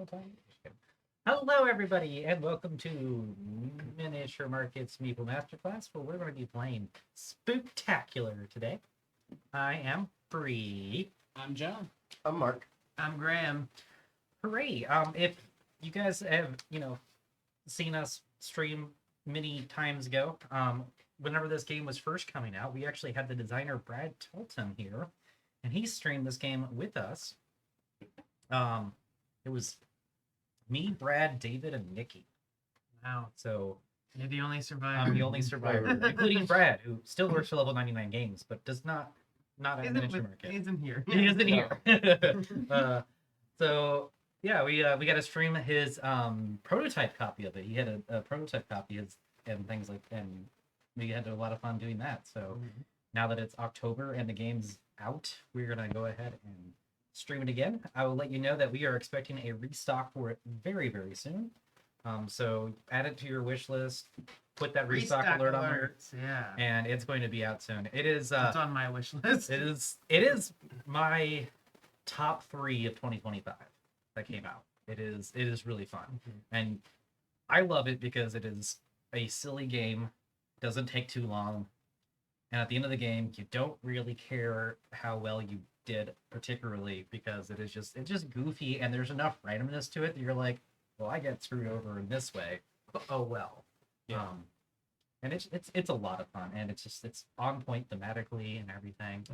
full time. Hello, everybody, and welcome to Miniature Markets Meeple Masterclass, where we're going to be playing Spooktacular today. I am Brie. I'm John. I'm Mark. I'm Graham. Hooray! If you guys have, seen us stream many times ago, whenever this game was first coming out, we actually had the designer Brad Tolton here, and he streamed this game with us. It was me, Brad, David, and Nikki. Wow. So You're the only survivor. I'm the only survivor, including Brad, who still works for Level 99 Games, but does not at Miniature Market. Isn't here. He isn't here. So yeah, we got to stream his prototype copy of it. He had a prototype copy and things like, and we had a lot of fun doing that. So now that it's October and the game's out, we're gonna go ahead and stream it again. I will let you know that we are expecting a restock for it very, very soon. So add it to your wish list. Put that restock alert on there. Yeah. And it's going to be out soon. It is. It's on my wish list. It is my top 3 of 2025 that came out. It is really fun, and I love it because it is a silly game. Doesn't take too long, and at the end of the game, you don't really care how well you did, particularly because it's just goofy, and there's enough randomness to it that you're like, well, I get screwed over in this way. Oh well. Yeah. And it's a lot of fun, and it's on point thematically and everything.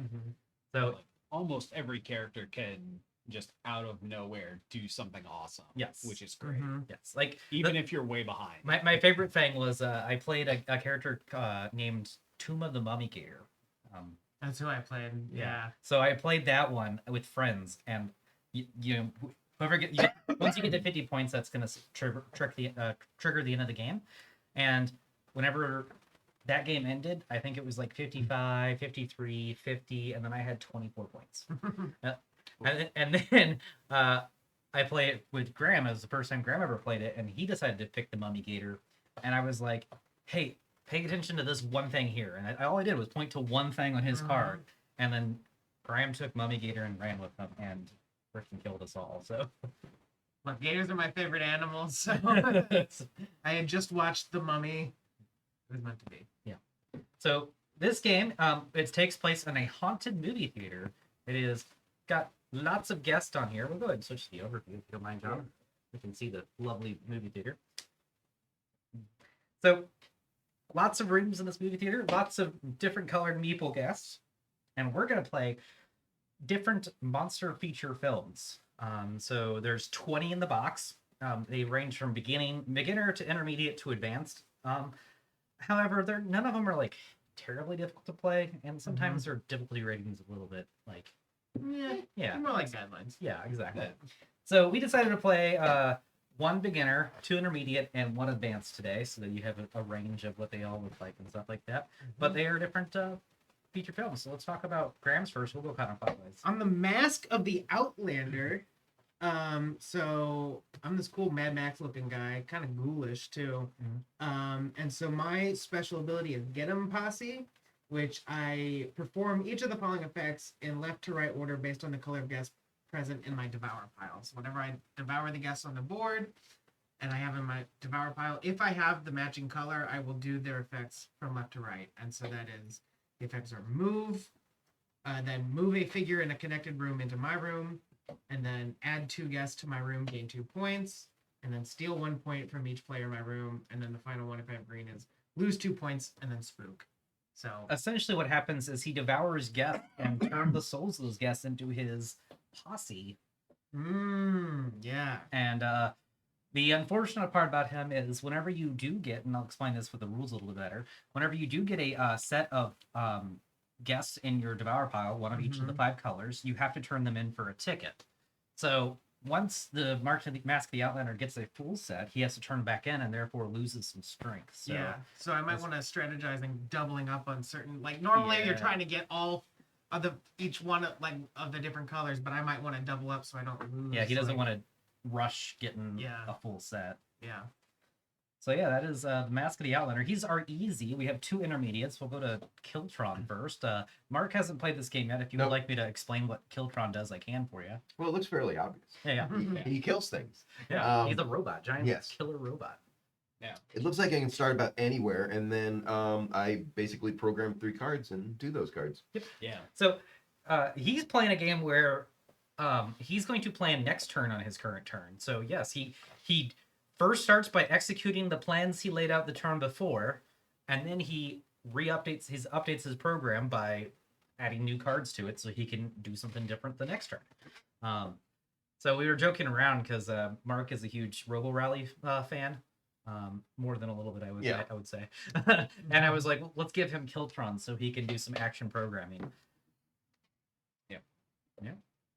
So Almost every character can just out of nowhere do something awesome. Yes. Which is great. yes, like Even if you're way behind. my favorite thing was I played a character named Tuma the Mummy Gator. That's who I played. Yeah. So I played that one with friends, and once you get to 50 points, that's gonna trigger the end of the game. And whenever that game ended, I think it was like 55, 53, 50, and then I had 24 points. And then I played it with Graham. It was the first time Graham ever played it, and he decided to pick the Mummy Gator. And I was like, hey, pay attention to this one thing here. And all I did was point to one thing on his card. And then Graham took Mummy Gator and ran with him and freaking killed us all. So Look, gators are my favorite animals. So I had just watched The Mummy. It was meant to be. So this game, it takes place in a haunted movie theater. It is got lots of guests on here. We'll go ahead and switch to the overview if you don't mind, John. You can see the lovely movie theater. So lots of rooms in this movie theater, lots of different colored meeple guests, and we're gonna play different monster feature films. So there's 20 in the box. They range from beginner to intermediate to advanced. However, none of them are like terribly difficult to play, and sometimes their difficulty ratings a little bit like yeah, More like guidelines. yeah, exactly. So we decided to play one beginner, 2 intermediate, and 1 advanced today, so that you have a range of what they all look like and stuff like that. But they are different feature films. So let's talk about Graham's first. We'll go kind of clockwise. On the Mask of the Outlander, so I'm this cool Mad Max looking guy, kind of ghoulish too. And so my special ability is Get 'em Posse, which I perform each of the following effects in left to right order based on the color of guests present in my devour pile. So whenever I devour the guests on the board and I have in my devour pile, if I have the matching color, I will do their effects from left to right. And so that is, the effects are move, then move a figure in a connected room into my room, and then add 2 guests to my room, gain 2 points, and then steal 1 point from each player in my room, and then the final one, if I have green, is lose 2 points, and then spook. So Essentially what happens is he devours guests and turns the souls of those guests into his posse. yeah. And the unfortunate part about him is whenever you do get, and I'll explain this with the rules a little bit better, whenever you do get a set of guests in your devour pile, one of each of the 5 colors, you have to turn them in for a ticket. So once the Mask of the Outlander gets a full set, he has to turn back in and therefore loses some strength. So Yeah. So I might want to strategize and doubling up on certain, like normally you're trying to get all of each one of the different colors, but I might want to double up so I don't lose. yeah, he doesn't want to rush getting Yeah. a full set. Yeah. So yeah, that is the Mask of the Outlander. He's our easy. We have 2 intermediates. We'll go to Kiltron first. Mark hasn't played this game yet. If you would Nope. like me to explain what Kiltron does, I can for you. Well, it looks fairly obvious. Yeah, He kills things. yeah. He's a robot, giant yes. killer robot. It looks like I can start about anywhere, and then I basically program 3 cards and do those cards. Yep. Yeah. So he's playing a game where he's going to plan next turn on his current turn. So yes, he first starts by executing the plans he laid out the turn before, and then he updates his program by adding new cards to it so he can do something different the next turn. So we were joking around because Mark is a huge Robo Rally fan. More than a little bit, I would say. And I was like, well, let's give him Kiltron so he can do some action programming. Yeah.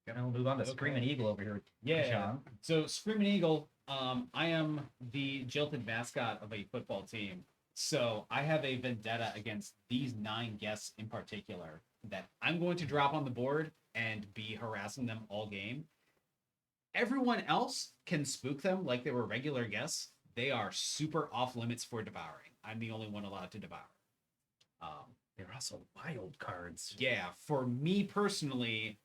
And we'll move on to Screaming Eagle over here. Yeah. Sean. So Screaming Eagle, I am the jilted mascot of a football team. So I have a vendetta against these 9 guests in particular that I'm going to drop on the board and be harassing them all game. Everyone else can spook them like they were regular guests. They are super off limits for devouring. I'm the only one allowed to devour. They're also wild cards. Yeah, for me personally,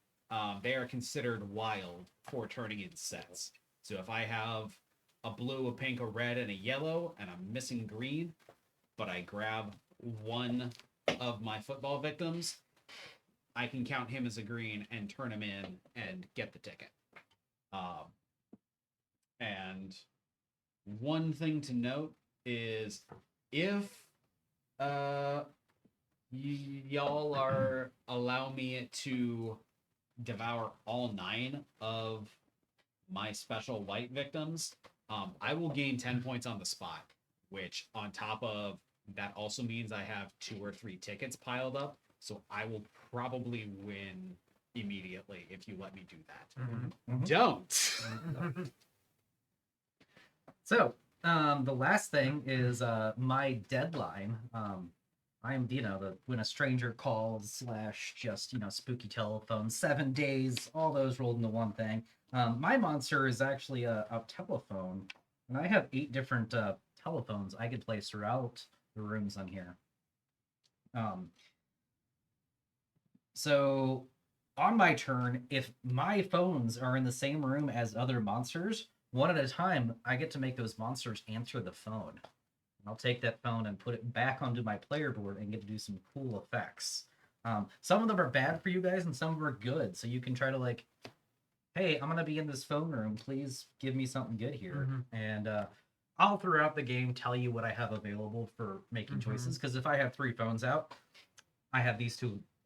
they are considered wild for turning in sets. So if I have a blue, a pink, a red, and a yellow, and I'm missing green, but I grab one of my football victims, I can count him as a green and turn him in and get the ticket. And one thing to note is if y'all are allow me to devour all 9 of my special white victims, I will gain 10 points on the spot, which on top of that also means I have 2 or 3 tickets piled up, so I will probably win immediately if you let me do that. Don't. So the last thing is my deadline. I'm when a stranger calls / just spooky telephone, 7 days, all those rolled into one thing. My monster is actually a telephone, and I have 8 different telephones I could place throughout the rooms on here. So on my turn, if my phones are in the same room as other monsters, one at a time, I get to make those monsters answer the phone. I'll take that phone and put it back onto my player board and get to do some cool effects. Some of them are bad for you guys, and some of them are good. So you can try to hey, I'm going to be in this phone room. Please give me something good here. And I'll, throughout the game, tell you what I have available for making choices. Because if I have 3 phones out, I have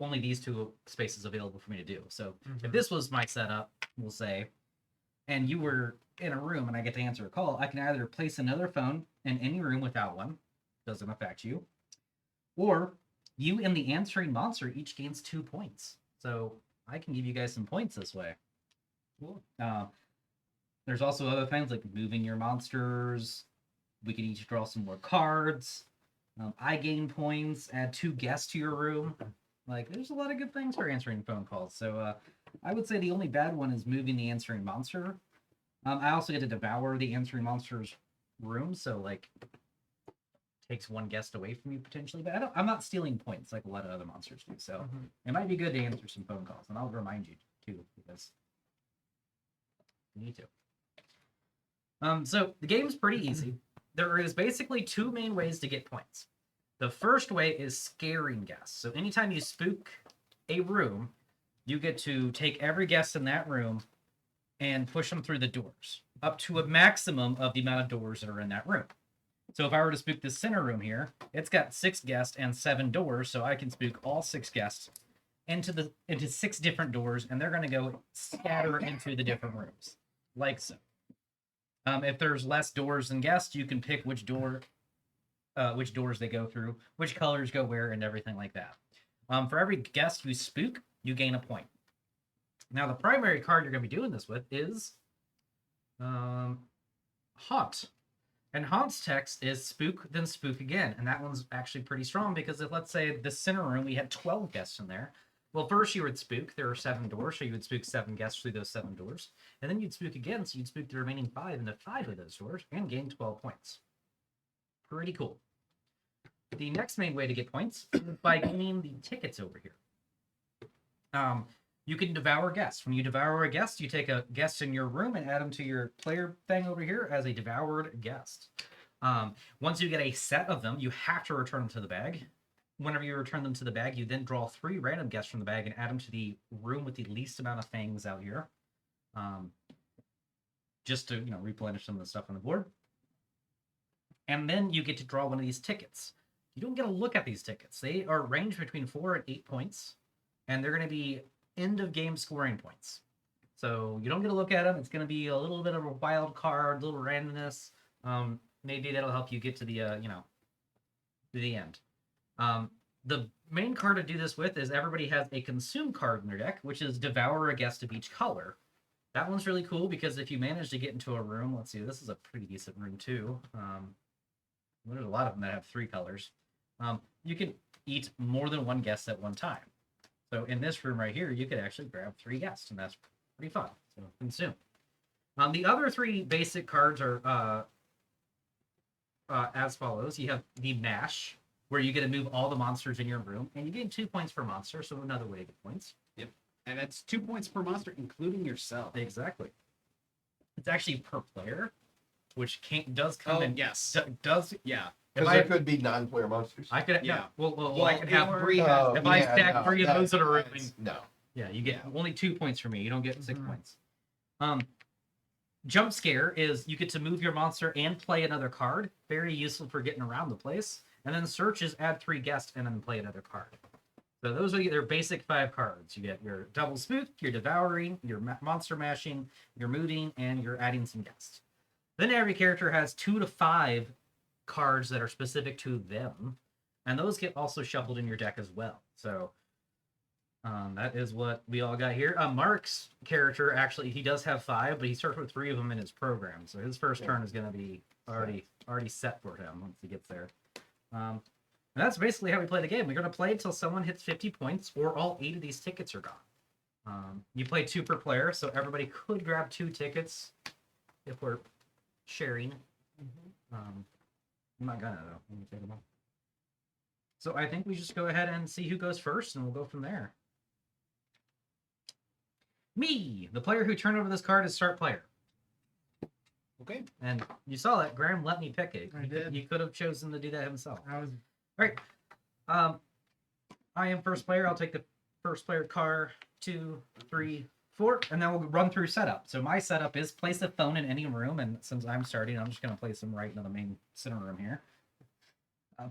only these 2 spaces available for me to do. So if this was my setup, we'll say, and you were in a room and I get to answer a call, I can either place another phone in any room without one, doesn't affect you, or you and the answering monster each gains 2 points. So I can give you guys some points this way. Cool. There's also other things like moving your monsters. We can each draw some more cards. I gain points, add 2 guests to your room. There's a lot of good things for answering phone calls. So I would say the only bad one is moving the answering monster. I also get to devour the answering monster's room, so takes 1 guest away from you potentially. But I'm not stealing points like a lot of other monsters do. So it might be good to answer some phone calls, and I'll remind you too because you need to. So the game's pretty easy. There is basically 2 main ways to get points. The first way is scaring guests. So anytime you spook a room, you get to take every guest in that room and push them through the doors, up to a maximum of the amount of doors that are in that room. So if I were to spook this center room here, it's got 6 guests and 7 doors, so I can spook all 6 guests into 6 different doors, and they're going to go scatter into the different rooms, like so. If there's less doors than guests, you can pick which doors they go through, which colors go where, and everything like that. For every guest you spook, you gain a point. Now, the primary card you're going to be doing this with is Haunt. And Haunt's text is spook, then spook again. And that one's actually pretty strong because if, let's say, the center room, we had 12 guests in there. Well, first you would spook. There are 7 doors, so you would spook 7 guests through those 7 doors. And then you'd spook again, so you'd spook the remaining 5 into 5 of those doors and gain 12 points. Pretty cool. The next main way to get points is by gaining the tickets over here. You can devour guests. When you devour a guest, you take a guest in your room and add them to your player thing over here as a devoured guest. Once you get a set of them, you have to return them to the bag. Whenever you return them to the bag, you then draw 3 random guests from the bag and add them to the room with the least amount of fangs out here. Just to, replenish some of the stuff on the board. And then you get to draw one of these tickets. You don't get to look at these tickets. They are ranged between 4 and 8 points, and they're going to be end of game scoring points. So you don't get to look at them. It's going to be a little bit of a wild card, a little randomness. Maybe that'll help you get to the, to the end. The main card to do this with is everybody has a consume card in their deck, which is devour a guest of each color. That one's really cool because if you manage to get into a room, let's see, this is a pretty decent room too. There's a lot of them that have 3 colors. You can eat more than 1 guest at one time. So in this room right here, you could actually grab 3 guests, and that's pretty fun. So consume. The other 3 basic cards are as follows. You have the mash, where you get to move all the monsters in your room, and you gain 2 points per monster, so another way to get points. Yep. And that's 2 points per monster, including yourself. Exactly. It's actually per player, which does come in. Yes. Yeah. Because there could be non-player monsters. I could. Yeah. Well, I could have or- Brie. Oh, If I yeah, stack no, 3 of those in a room, No. yeah, you get only 2 points from me. You don't get 6 Mhm. points. Jump scare is you get to move your monster and play another card. Very useful for getting around the place. And then search is add 3 guests and then play another card. So those are their basic 5 cards. You get your double spook, your devouring, your monster mashing, your moving, and you're adding some guests. Then every character has 2 to 5 cards that are specific to them, and those get also shuffled in your deck as well. So that is what we all got here. Mark's character, actually, he does have 5, but he starts with 3 of them in his program. So his first turn is going to be already set for him once he gets there. And that's basically how we play the game. We're going to play until someone hits 50 points or all 8 of these tickets are gone. You play 2 per player, so everybody could grab 2 tickets if we're sharing. I'm not gonna, though. Let me take them off. So I think we just go ahead and see who goes first, and we'll go from there. Me! The player who turned over this card is start player. Okay. And you saw that. Graham let me pick it. I did. He could have chosen to do that himself. I was All right. I am first player. I'll take the first player card, 2, 3, 4, and then we'll run through setup. So my setup is place a phone in any room, and since I'm starting, I'm just going to place them right in the main center room here.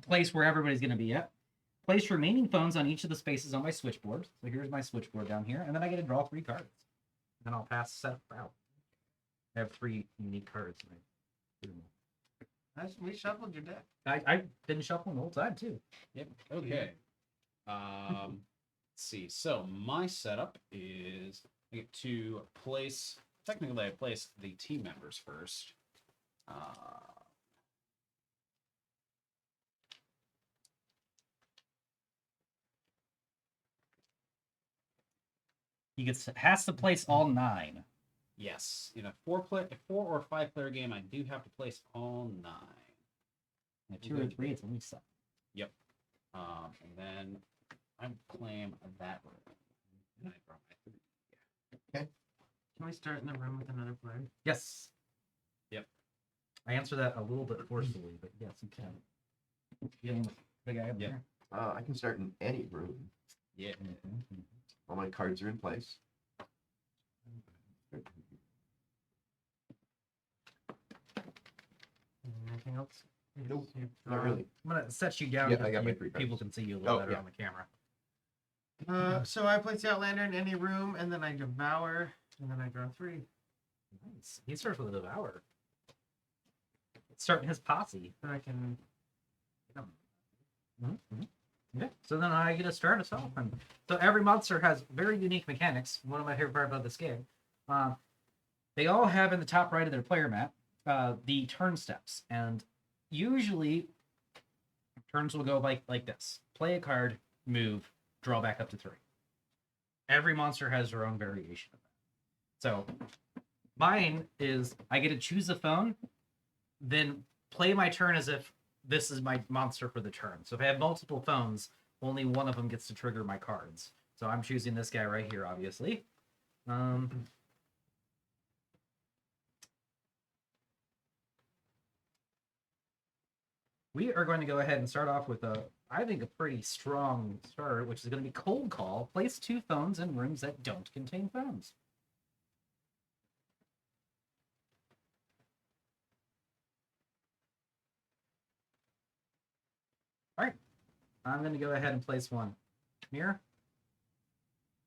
Place where everybody's going to be at. Place remaining phones on each of the spaces on my switchboard. So here's my switchboard down here, and then I get to draw 3 cards. Then I'll pass setup out. I have 3 unique cards. we shuffled your deck. I've been shuffling the whole time, too. Yep. Okay. Let's see. So my setup is I get to place. Technically, I place the team members first. He has to place all 9. Yes, in a 4 or 5 player game, I do have to place all 9. At 2 or 3, it's only 7. Yep. And then I claim that room. And I draw my 3. Can we start in the room with another player? Yes. Yep. I answer that a little bit forcefully, but yes, you can. Dealing with the guy up Yep. there. I can start in any room. Yeah. All my cards are in place. Anything else? Nope, You- Not really. I'm gonna set you down. Yeah, so I got my you- 3 people cards. can see you a little Oh, better yeah. on the camera. So I place the Outlander in any room, and then I devour, and then I draw 3. Nice. He starts with a devour. Starting his posse. So I can. Yeah. So then I get to start us off, and so every monster has very unique mechanics. One of my favorite part about this game, they all have in the top right of their player mat the turn steps, and usually turns will go like this: play a card, move, draw back up to 3. Every monster has their own variation of that. So mine is I get to choose a phone, then play my turn as if this is my monster for the turn. So if I have multiple phones, only one of them gets to trigger my cards. So I'm choosing this guy right here, obviously. We are going to go ahead and start off with I think, a pretty strong start, which is going to be cold call. Place 2 phones in rooms that don't contain phones. All right, I'm going to go ahead and place 1 mirror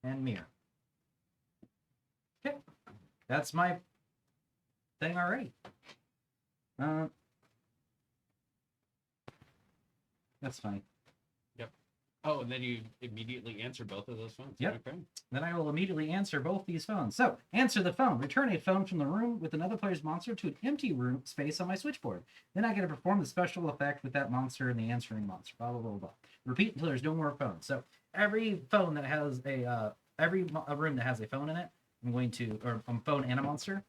and mirror. Okay, that's my thing already. That's fine. Oh, and then you immediately answer both of those phones? Yep. Okay. Then I will immediately answer both these phones. So, answer the phone. Return a phone from the room with another player's monster to an empty room space on my switchboard. Then I get to perform the special effect with that monster and the answering monster. Blah, blah, blah, blah. Repeat until there's no more phones. So, every phone that has a room that has a phone in it, I'm going to, or a phone and a monster,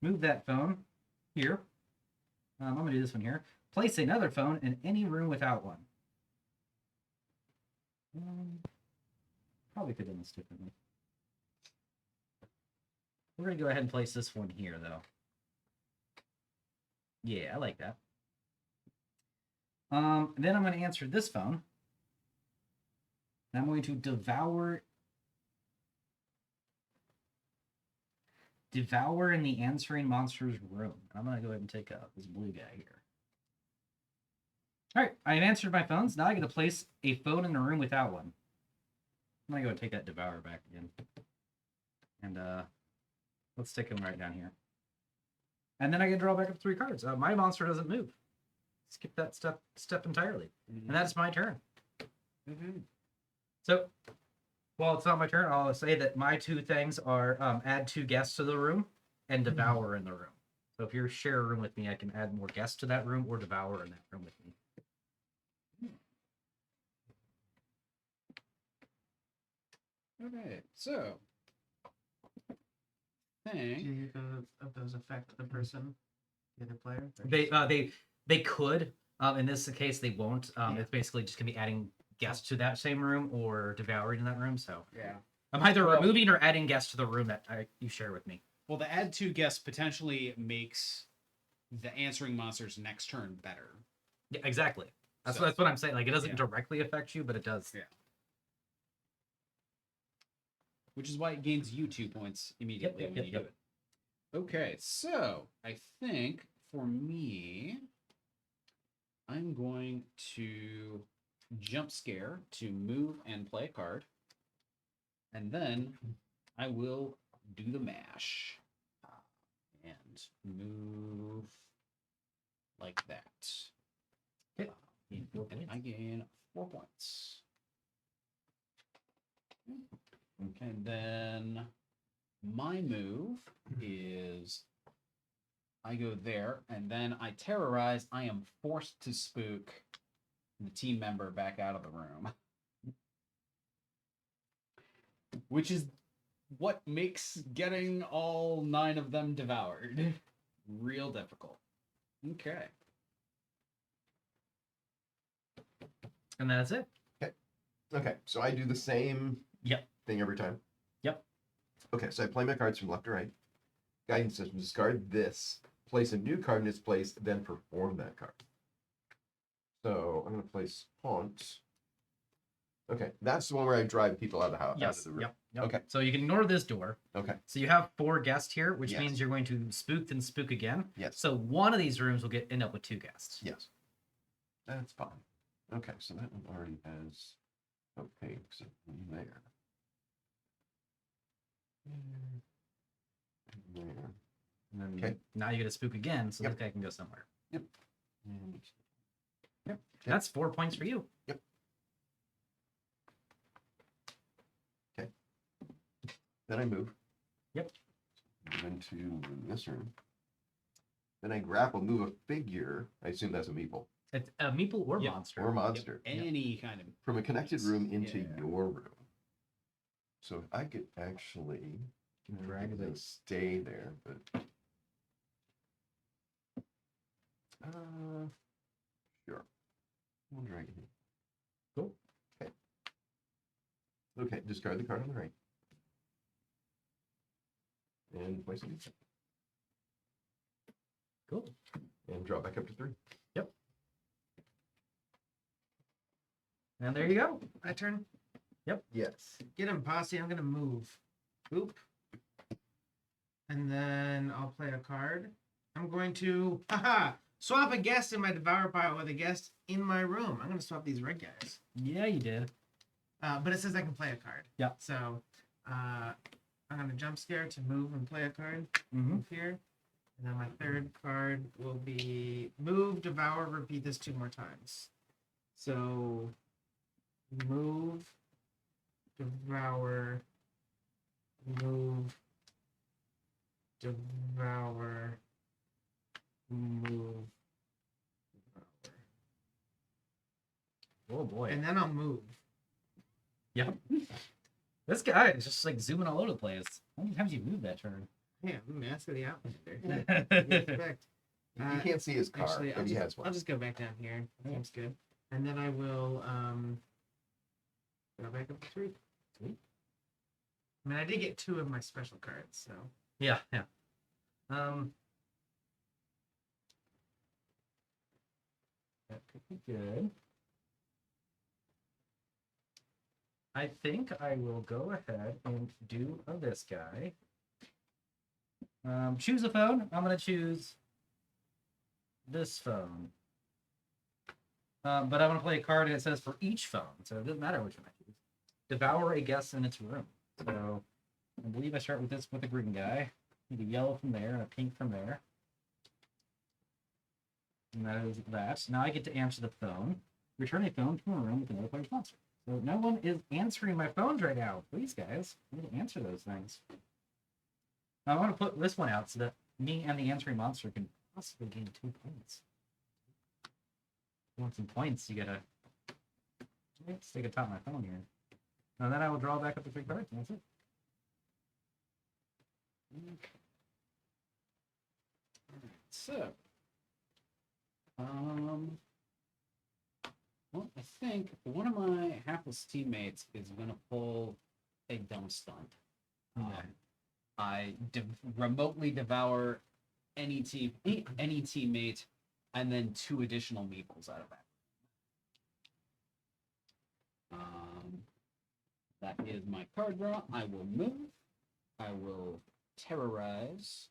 move that phone here. I'm going to do this one here. Place another phone in any room without one. Probably could have done this differently. We're going to go ahead and place this one here, though. Yeah, I like that. Then I'm going to answer this phone. And I'm going to devour in the answering monster's room. I'm going to go ahead and take this blue guy here. All right, I've answered my phones. Now I get to place a phone in a room without one. I'm going to go and take that devour back again. And let's stick him right down here. And then I get to draw back up 3 cards. My monster doesn't move. Skip that step entirely. Mm-hmm. And that's my turn. Mm-hmm. So, while it's not my turn, I'll say that my 2 things are add 2 guests to the room and devour in the room. So if you share a room with me, I can add more guests to that room or devour in that room with me. Okay, so Do thing. either of those affect the person, the other player? They could. In this case, they won't. It's basically just gonna be adding guests to that same room or devouring in that room. So Yeah. I'm either removing or adding guests to the room that you share with me. Well, the add 2 guests potentially makes the answering monster's next turn better. Yeah, exactly. That's So- what I'm saying. Like, it doesn't yeah. directly affect you, but it does. Yeah. Which is why it gains you 2 points immediately when you do it. Okay, so I think for me, I'm going to jump scare to move and play a card. And then I will do the mash. And move like that. Okay. And I gain 4 points. Okay, and then my move is I go there, and then I terrorize. I am forced to spook the team member back out of the room. Which is what makes getting all 9 of them devoured real difficult. Okay. And that's it. Okay, so I do the same thing every time. Yep. Okay, so I play my cards from left to right. Guidance system, discard this. Place a new card in its place, then perform that card. So I'm going to place Haunt. Okay, that's the one where I drive people out of the house. Yes. Out of the room. Yep. Okay. So you can ignore this door. Okay. So you have 4 guests here, which Yes. means you're going to spook and spook again. Yes. So one of these rooms will end up with 2 guests. Yes. That's fine. Okay, so that one already has opaques in there. There. And then Okay. now you get to spook again, so Yep. this guy can go somewhere. And Yep. That's 4 points for you. then I move. Yep. Move into this room. Then I grapple, move a figure. I assume that's a meeple. It's a meeple or Yep. monster. Or monster. Any kind of From a connected room into Yeah. your room. So if I could actually drag they it. stay there, but Sure. One dragon here. Cool. Okay, discard the card on the right. And place it. Cool. And draw back up to 3. And there you go. My turn. Yes. Get him, Posse. I'm gonna move. Boop. And then I'll play a card. I'm going to swap a guest in my devour pile with a guest in my room. I'm gonna swap these red guys. Yeah, you did. But it says I can play a card. Yeah. So I'm gonna jump scare to move and play a card. Mm-hmm. Move here. And then my third card will be move, devour, repeat this 2 more times. So move, devour, move, devour, move, devour. Oh boy. And then I'll move. Yep. This guy is just like zooming all over the place. How many times you moved that turn? Yeah, Mask of the Outlander. What do you expect? You can't see his card, Actually, but he has one. I'll just go back down here. That seems good. And then I will go back up to 3. Sweet. I mean, I did get 2 of my special cards, so. Yeah. That could be good. I think I will go ahead and do this guy. Choose a phone. I'm gonna choose this phone. But I'm gonna play a card and it says for each phone, so it doesn't matter which one I choose. Devour a guest in its room. So I believe I start with this with a green guy. Need a yellow from there and a pink from there. And that is that. Now I get to answer the phone. Return a phone from a room with another player's monster. So no one is answering my phones right now. Please, guys, I need to answer those things. Now I want to put this one out so that me and the answering monster can possibly gain 2 points. If you want some points, you gotta stick atop my phone here. And then I will draw back up the 3 cards, and that's it. Okay. Alright, so well, I think one of my hapless teammates is gonna pull a dumb stunt. I remotely devour any teammate, and then 2 additional meeples out of that. That is my card draw. I will move. I will terrorize,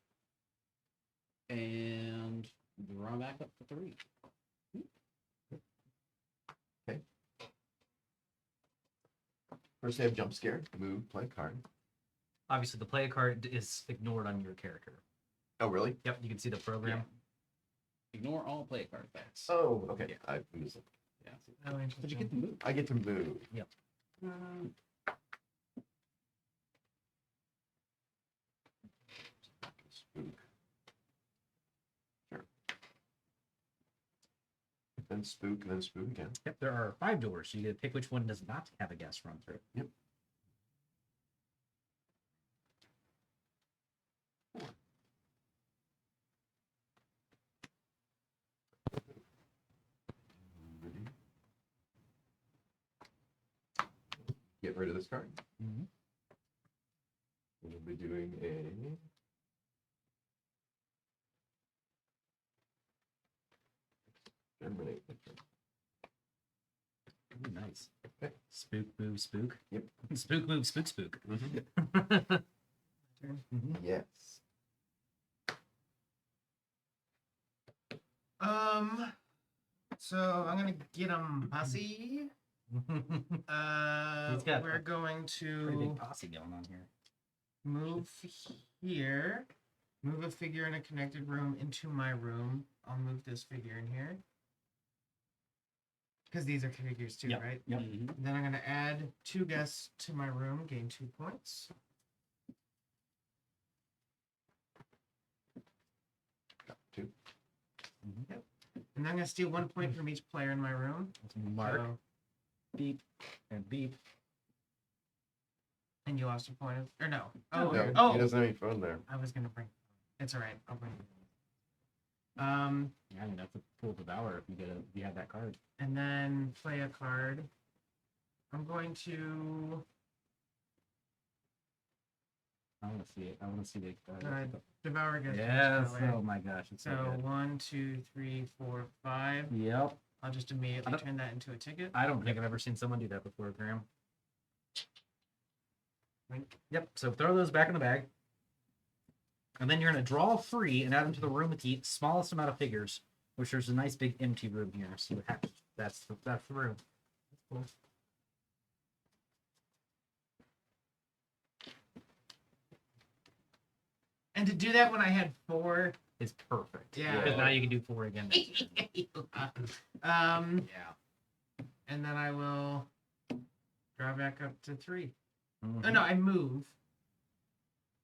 and draw back up to 3. First, I have jump scare, move, play card. Obviously, the play card is ignored on your character. Oh, really? Yep, you can see the program. Ignore all play card effects. Oh, okay. Yeah. I missed it. Yeah. Oh, Did you get the move? I get to move. Yep. Spook. Sure. Then spook, then spook again. Yep, there are 5 doors, so you get to pick which one does not have a guest run through. Yep. Ready? Get rid of this card. Mm-hmm. We'll be doing a exterminate. Ooh, nice. Okay. Spook, move, spook. Yep. Spook, move, spook, spook. Mm-hmm. Yes. So I'm gonna get him, Posse. He's got We're a going Pretty to big posse going on here. move here. Move a figure in a connected room into my room. I'll move this figure in here. Because these are figures too, Yep. right? Yep. Mhm. Then I'm gonna add 2 guests to my room, gain 2 points. Got 2. Mm-hmm. And I'm gonna steal 1 point from each player in my room. Let's mark, So- beep, and beep. and you lost a point of, or no. Oh, Oh, No, oh, he doesn't have any phone there. I was gonna bring. It's all right. I'll bring. Yeah, I mean that's a full devour if you have that card. And then play a card. I'm going to I want to see it. I want to see the. devour against Yes. color. Oh my gosh, it's so So good. 1, 2, 3, 4, 5. Yep. I'll just immediately turn that into a ticket. I don't think I've ever seen someone do that before, Graham. Yep. So throw those back in the bag. And then you're going to draw 3 and add them to the room with the smallest amount of figures, which there's a nice big empty room here. So that's the room. That's cool. And to do that when I had 4. It's perfect. Yeah. Because now you can do 4 again. Yeah. Yeah. And then I will draw back up to 3. Mhm. Oh no, I move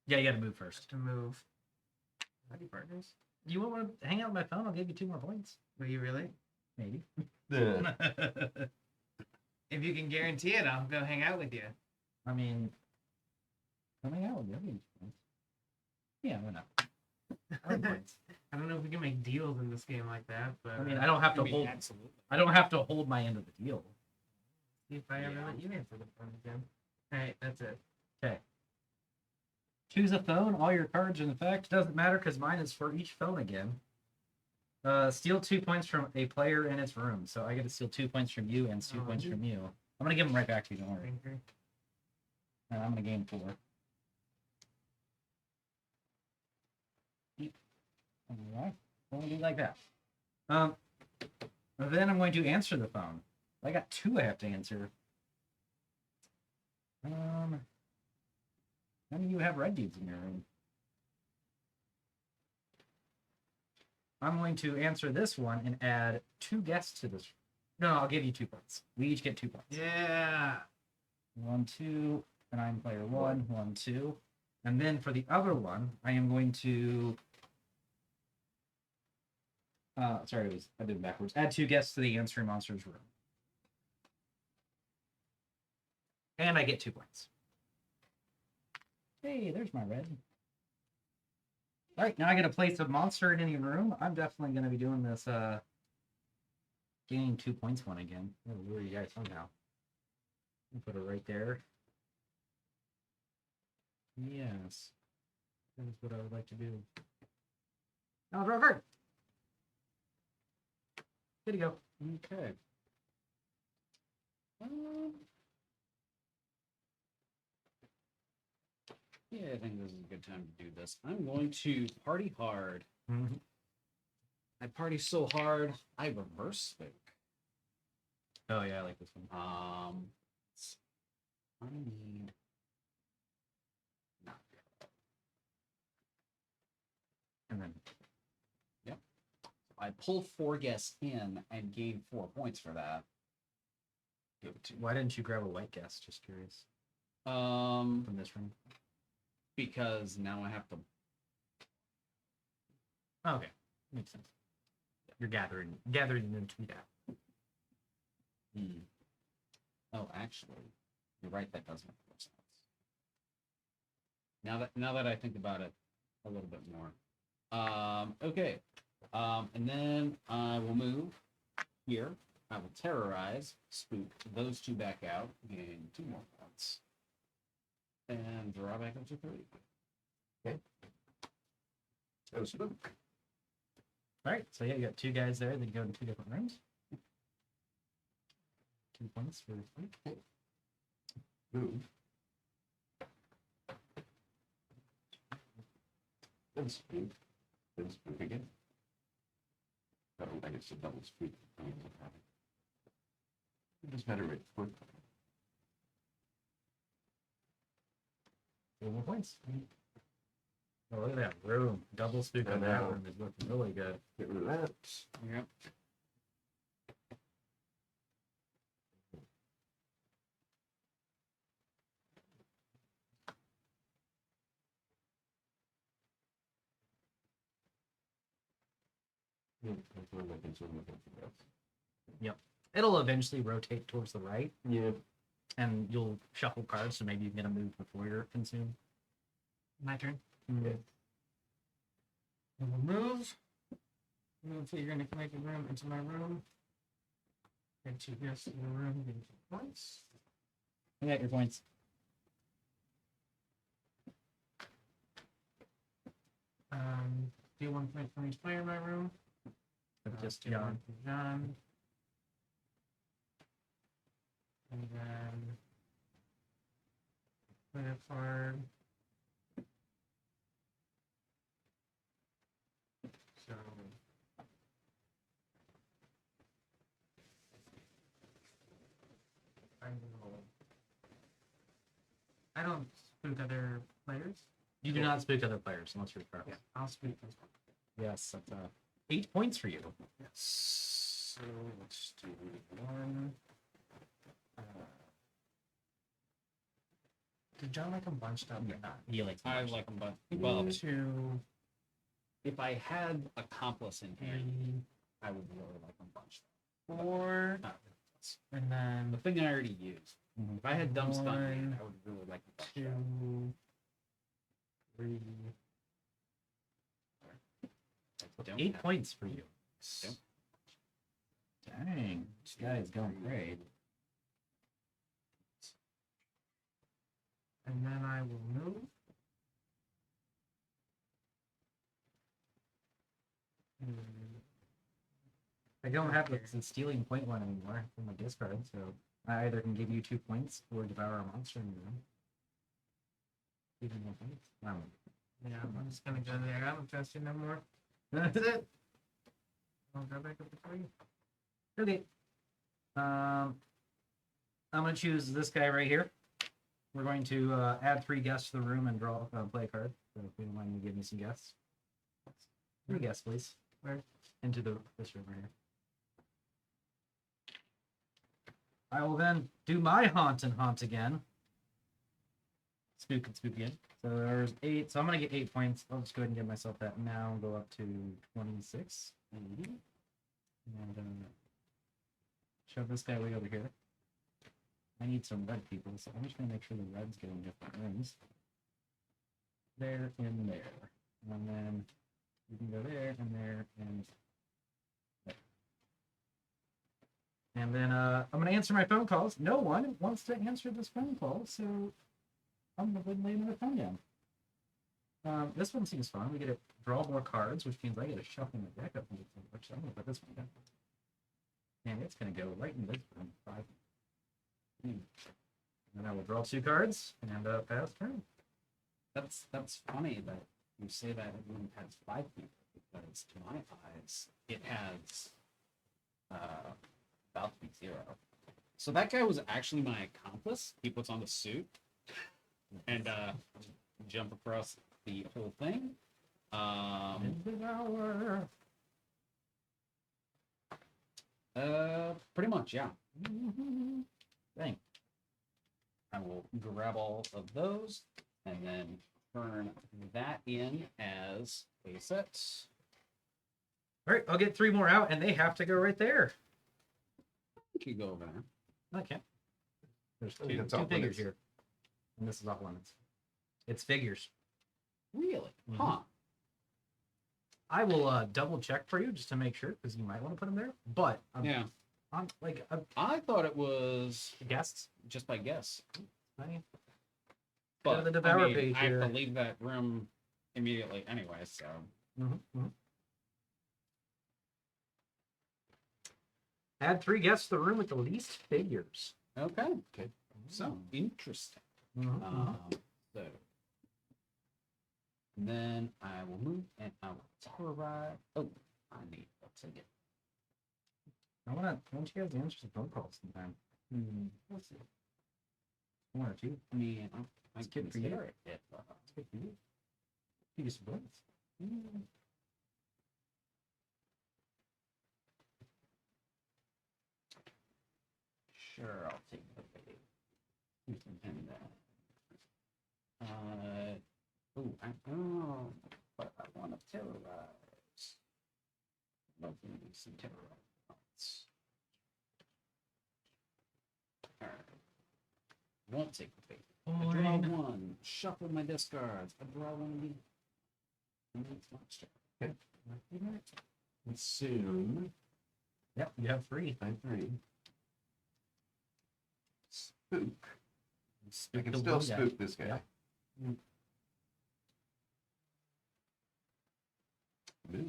Yeah, you got to move first. to move. Howdy, partners. You want to hang out on my phone? I'll give you 2 more points. Will you really? Maybe. Yeah. If you can guarantee it, I'll go hang out with you. I mean, coming out with you. Yeah, why not? I like points. I don't know if we can make deals in this game like that, but I mean, I don't have to hold. Absolutely. I don't have to hold my end of the deal. see if I ever Yeah. let you answer the phone again. All right, that's it. Okay. Choose a phone. All your cards are in effect. Doesn't matter because mine is for each phone again. Steal 2 points from a player in its room. So I get to steal 2 points from you and 2 points from you. I'm gonna give them right back to you. Don't worry. Angry. And I'm gonna gain 4. Alright. We'll do like that. Then I'm going to answer the phone. I got 2 I have to answer. How many of you have red dudes in your room? I'm going to answer this one and add 2 guests to this. No, I'll give you 2 points. We each get 2 points. Yeah. 1, 2, and I'm player 1, 1, 2. And then for the other one, I am going to. Sorry, I did it backwards. Add 2 guests to the answering monster's room. And I get 2 points. Hey, there's my red. All right, now I get to place a monster in any room. I'm definitely going to be doing this, gaining 2 points one again. I'll lure you guys somehow. I'll put it right there. Yes. That is what I would like to do. Now draw a card. Good to go. Okay. Yeah, I think this is a good time to do this. I'm going to party hard. Mm-hmm. I party so hard, I reverse spook. Oh yeah, I like this one. I need. Not And then I pull 4 guests in and gain 4 points for that. give it to. Why didn't you grab a white guest? Just curious. Um, From this room. because now I have to. Oh, okay, makes sense. You're gathering them to that. Oh, actually, you're right. That does make more sense. Now that I think about it a little bit more. Okay. And then I will move here. I will terrorize, spook those 2 back out, gain 2 more points, and draw back up to 3. So spook. All right, so yeah, you got 2 guys there. They go in 2 different rooms. 2 points for spook. Move. Then spook. Then spook again. Oh, I guess a double spook. It doesn't matter which foot. 2 more points. Oh, look at that room. Double spook on that room is looking really good. Get rid of that. Yep. It'll eventually rotate towards the right, Yeah. and you'll shuffle cards, so maybe you can get a move before you're consumed. My turn. Mm-hmm. I will move. So you're gonna make a room into my room. And 2 guests in the room, give me 2 points. I got your points. Do 1 point for each player in my room. Just do one for John. And then put it card. So I don't spook other players. You do not spook other players unless you're Yeah, I'll spook those. Yes, that's 8 points for you. Yes. So let's do 1. Did John like them bunched up or not? He likes I like them, but well, 2, if I had accomplice in 3, hand, I would really like them bunched. 4, Not and the then thing I already used. If I had dumb stun, hand, 1, I would really like them bunched 2, up. 3. Don't 8 have- points for you. Yep. Dang, this guy is going great. And then I will move. I don't have the stealing point one anymore from my discard, so I either can give you 2 points or devour a monster in your room. Give me 1 point. Yeah, I'm just gonna go there. I don't trust you no more. That's it. I'll go back up to 3. Okay. I'm gonna choose this guy right here. We're going to add 3 guests to the room and draw play a card. So if you don't mind, you give me some guests. 3 guests, please. Where? Into this room right here. I will then do my haunt and haunt again. Spook and spook again. So there's 8. So I'm gonna get 8 points. I'll just go ahead and give myself that now. Go up to 26. And shove this guy way over here. I need some red people, so I'm just gonna make sure the red's getting different rooms. There and there. And then you can go there and there and there. And then I'm gonna answer my phone calls. No one wants to answer this phone call, so I'm gonna go ahead and lay another phone down. This one seems fun. We get to draw more cards, which means I get to shuffle my deck up a little bit, which I'm gonna put this one down. And it's gonna go right in this room. 5. And then I will draw 2 cards and pass turn. That's funny that you say that everyone has 5 people, because to my eyes, it has about to be 0. So that guy was actually my accomplice. He puts on the suit and jump across the whole thing. Devour. Pretty much, yeah. Dang. I will grab all of those and then turn that in as a set. All right, I'll get 3 more out, and they have to go right there. You can go over there. Okay. There's I think 2 that's off figures limits. here, and this is off limits. It's figures. Really? Mhm. Huh. I will double check for you just to make sure, because you might want to put them there. But Yeah. I'm like I thought it was guests. just by guess. I But the Devour I mean, page I have here. to leave that room immediately anyway, so. Add 3 guests to the room with the least figures. Okay. Okay. So interesting. Mhm. So then I will move and I will terrorize. Oh, I need a ticket. I want you guys to answer some phone calls sometime. Let's see. 1 or 2. I mean, I It's good can for you. consider it. If, It's good for you. You get some points. sure, I'll take the bait. And but I want to terrorize. Love me some terrorize. Alright. Won't take the bait. I draw 1. Shuffle my discards. I draw 1 of these. And it's monster. Okay. Consume. Yep, you have 3. I have 3. Spook. I Spook can the still blue guy. spook this guy. Yep. Move.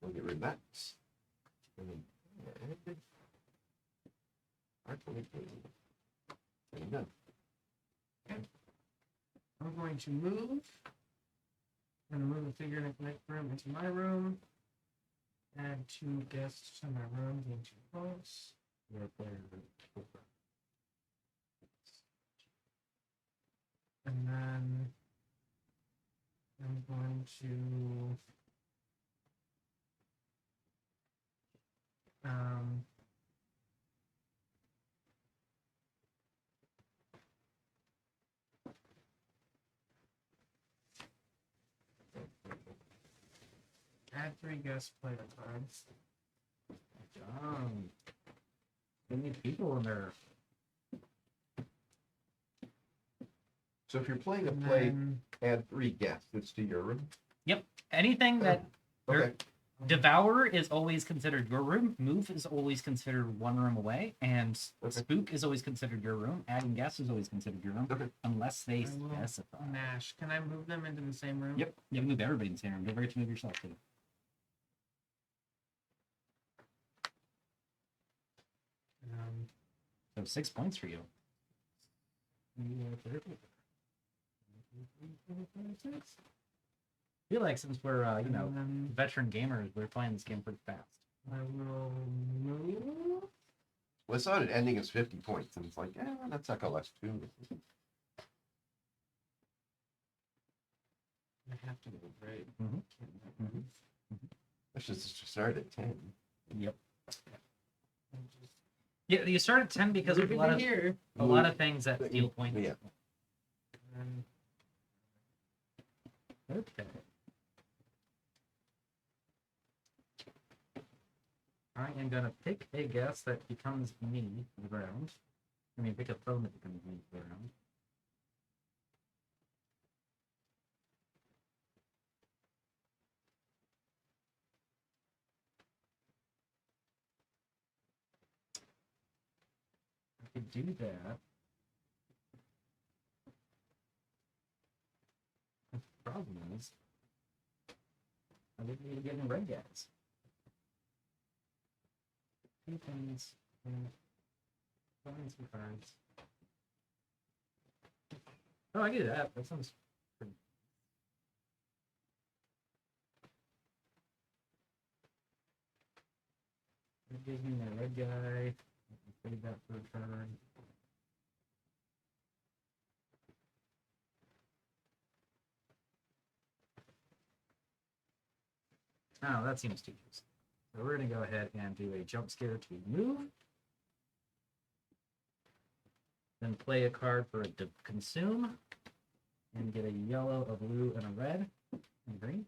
We'll get rid of that. And then, R22. There you go. I'm going to move. I'm going to move the figure in the connect room into my room. Add 2 guests to my room, gain 2 points. And then I'm going to add 3 guest player cards. We need people in there. So if you're playing a And play, then add 3 guests. It's to your room. Anything that Okay. devour is always considered your room. Move is always considered 1 room away, and Okay. spook is always considered your room. Adding guests is always considered your room, Okay. unless they I will specify. Nash. Can I move them into the same room? Yep, you can move everybody in the same room. Don't forget to move yourself too. So 6 points for you. I feel like since we're and then veteran gamers, we're playing this game pretty fast. I will move. Well, I saw it ending as 50 points, and it's like, that's like a less 2. I have to move, right? Mhm. Can't move. Let's just start at 10. Yep. I'll just Yeah, you start at 10 because move of it a lot to of here. things that steal points. Yeah. And Okay. I am gonna pick a guess that becomes me for the round. I mean, pick a phone that becomes me for the round. I could do that. The problem is, I didn't need to get any red guys. 2 things, and find some cards. Oh, I can do that. That sounds pretty. That gives me my red guy. Save that for a turn. Oh, that seems too easy. So we're going to go ahead and do a jump scare to move. Then play a card for a consume. And get a yellow, a blue, and a red, and green.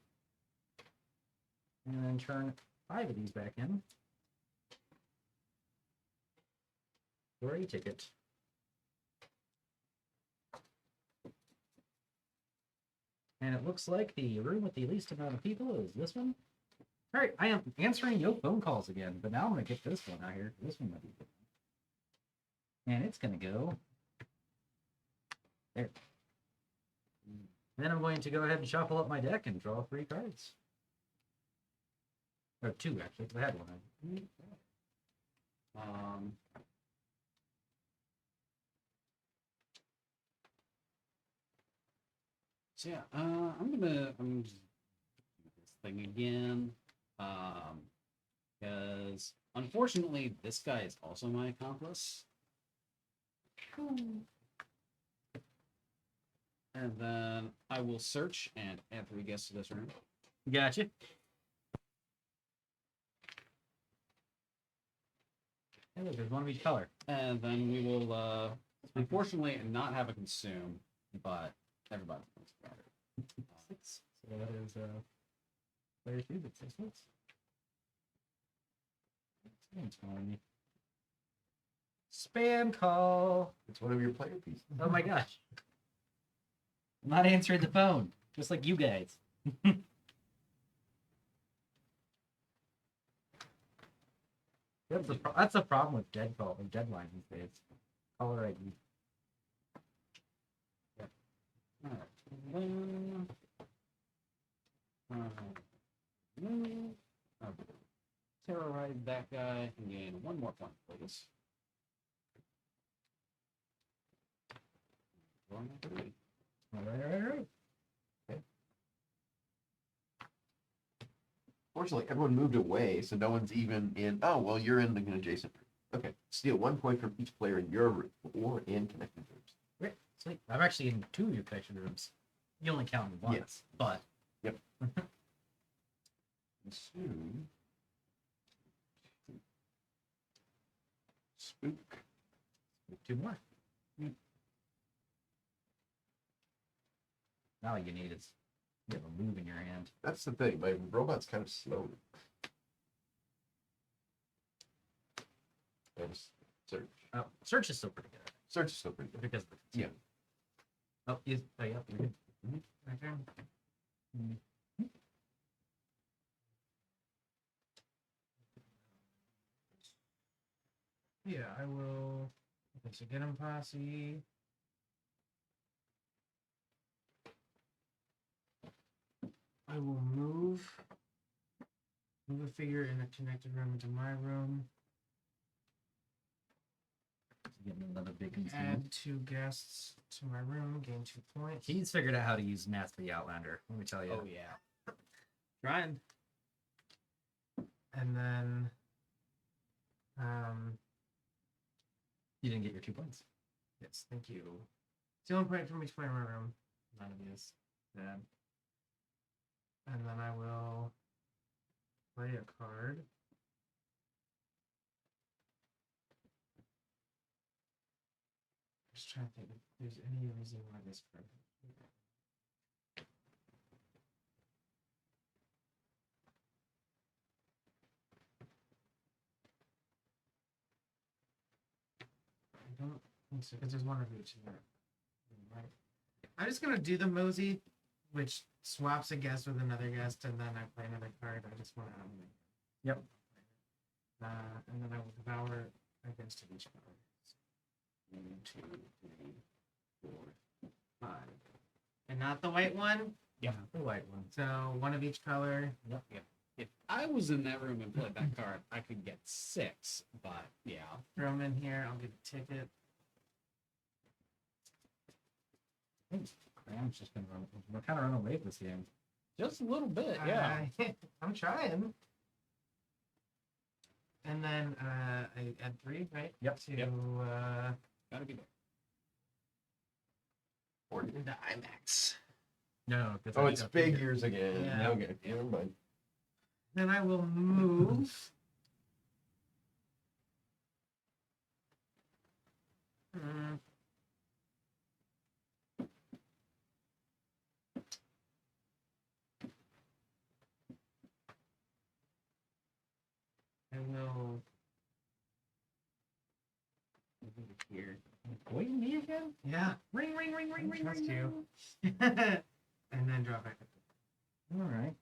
And then turn 5 of these back in. For a ticket. And it looks like the room with the least amount of people is this one. All right, I am answering no phone calls again, but now I'm going to get this one out here. This one might be good. And it's going to go there. Then I'm going to go ahead and shuffle up my deck and draw 3 cards. Or 2, actually, because I had one. So yeah, I'm gonna do this thing again, because unfortunately this guy is also my accomplice. And then I will search and add 3 guests to this room. Gotcha. Hey, look, there's one of each color. And then we will, unfortunately, not have a consume, but everybody knows about it. 6. So that is player 2, but 6 points. 20. Spam call. It's one of your player pieces. Oh my gosh. I'm not answering the phone, just like you guys. That's the problem with deadline these days. Caller ID. Terrorize that guy and gain 1 more point, please. All right. Fortunately, everyone moved away, so no one's even in. Oh, well, you're in an adjacent room. Okay. Steal 1 point from each player in your room or in connected rooms. Great. Sweet. I'm actually in 2 of your connection rooms. You only count me once, Yes. but Yep. Spook. 2 more. Now all you need is you have a move in your hand. That's the thing. My robot's kind of slow. I just search. Oh, search is still pretty good Search is still pretty good. because of the Yeah. Oh, yeah, you're good. My turn. Yeah, I will. Okay, so get him Posse. I will move a figure in a connected room into my room. Getting another big consumer. Add 2 guests to my room. Gain 2 points. He's figured out how to use Mask the Outlander. Let me tell you. Oh, yeah. Trying. And then, You didn't get your 2 points. yes, thank you. Steal 1 point from each player in my room. None of these. Bad. And then I will play a card. Just trying to think if there's any reason why this card. I don't think so, because there's one of each in there. Right. I'm just gonna do the mosey, which swaps a guest with another guest, and then I play another card. I just want to. Yep. And then I will devour a guest of each card. 1, 2, 3, 4, 5. And not the white one. Yeah, the white one. So one of each color. Yep. If I was in that room and played that card, I could get 6, but yeah. Throw them in here. I'll get a ticket. Graham's just gonna run. We're kind of running away with this game. Just a little bit, yeah. I'm trying. And then I add 3, right? Yep. To Gotta be there. the IMAX. No. Oh, it's figures again. Yeah. Okay, never mind. Then I will move. I will move it here. Poison me again? Yeah. Ring, ring, ring, ring, ring, Trust ring. you. ring. And then draw back up. All right.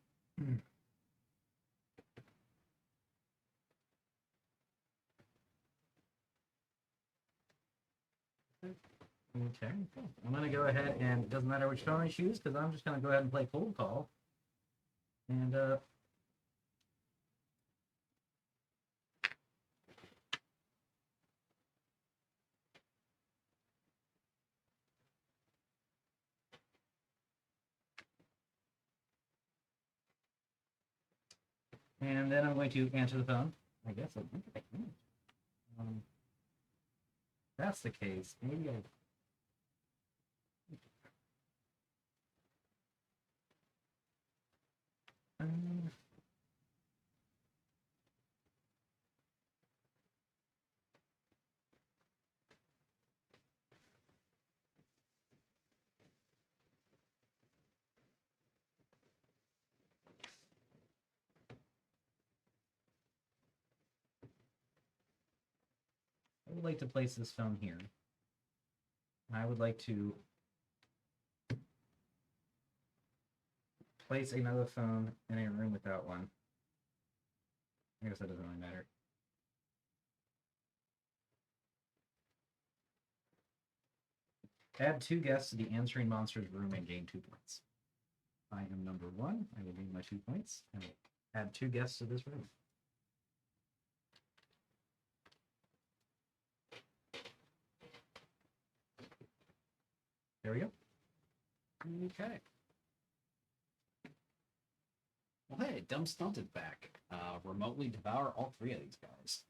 Okay, cool. I'm gonna go ahead and it doesn't matter which phone I choose because I'm just gonna go ahead and play cold call. And then I'm going to answer the phone. I guess I think I can. If that's the case. Maybe I. I would like to place this phone here. I would like to Place another phone in a room without one. I guess that doesn't really matter. Add 2 guests to the answering monster's room and gain 2 points. I am number 1. I will gain my 2 points and add 2 guests to this room. There we go. Okay. Well, hey, Dumb Stunted back. Remotely devour all 3 of these guys.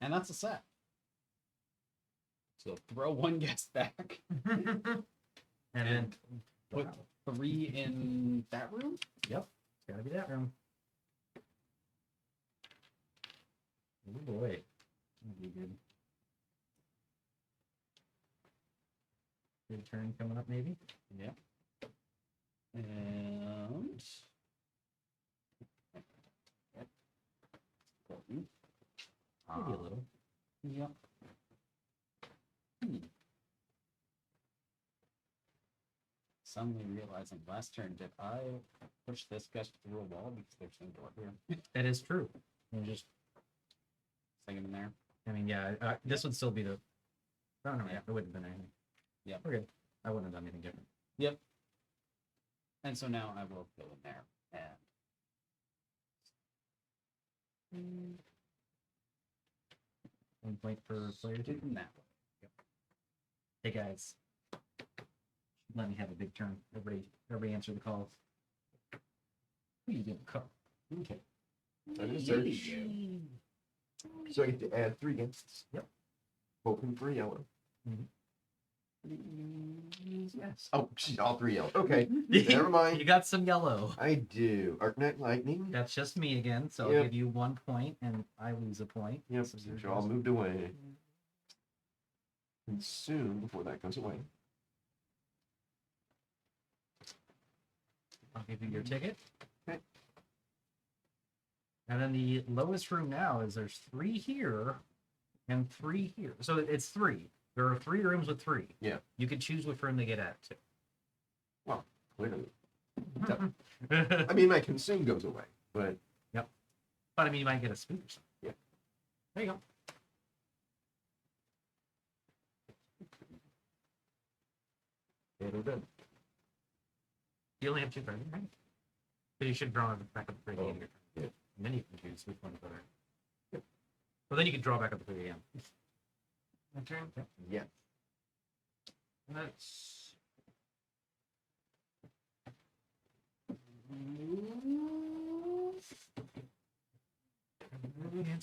And that's a set. So throw 1 guest back. And then Put 3 in that room? Yep. It's gotta be that room. Oh boy. That'd be good. Good turn coming up, maybe? Yep. And... Maybe a little. Yep. Suddenly realizing last turn, did I push this guy through a wall because there's no door here? That is true. And just, Second in there. I mean, yeah, this would still be the. Oh, no, Yeah. it wouldn't have been anything. Yeah. We're good. I wouldn't have done anything different. Yep. And so now I will go in there and 1 point per player, do too. them that way. Hey, guys. Let me have a big turn. Everybody answer the calls. Who are you doing? Call. Okay. I'm gonna search. So I get to add 3 guests. Yep. Hoping for yellow. Yes. Oh, geez, all 3 yellow. Okay, never mind. You got some yellow. I do. Arcnight Lightning. That's just me again, so I'll Yep. give you 1 point, and I lose a point. Yep, So since you all moved away. And soon, before that goes away. I'll give you your ticket. Okay. And then the lowest room now is there's 3 here and 3 here. So it's 3. There are 3 rooms with 3. Yeah. You can choose which room to get at, too. Well, clearly. I mean, my consume goes away, but But I mean, you might get a spook or something. Yeah. There you go. it'll do. You only have 2 cards, right? So you should draw it back up to 3 Oh, again. yeah. And then you can choose which one to put in. Yep. Well, then you can draw back up to 3 again. My turn. Yeah. Let's.